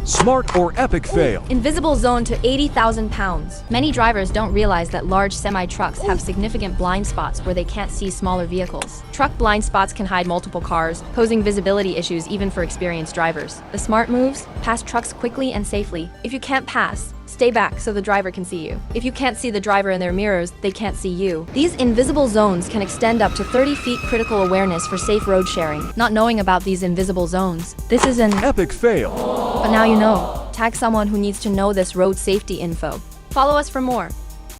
Smart or epic fail? Invisible zone to 80,000 pounds. Many drivers don't realize that large semi-trucks have significant blind spots where they can't see smaller vehicles. Truck blind spots can hide multiple cars, posing visibility issues even for experienced drivers. The smart moves: pass trucks quickly and safely. If you can't pass, stay back so the driver can see you. If you can't see the driver in their mirrors, they can't see you. These invisible zones can extend up to 30 feet. Critical awareness for safe road sharing. Not knowing about these invisible zones. This is an Epic fail. but now you know. Tag someone who needs to know this road safety info. Follow us for more.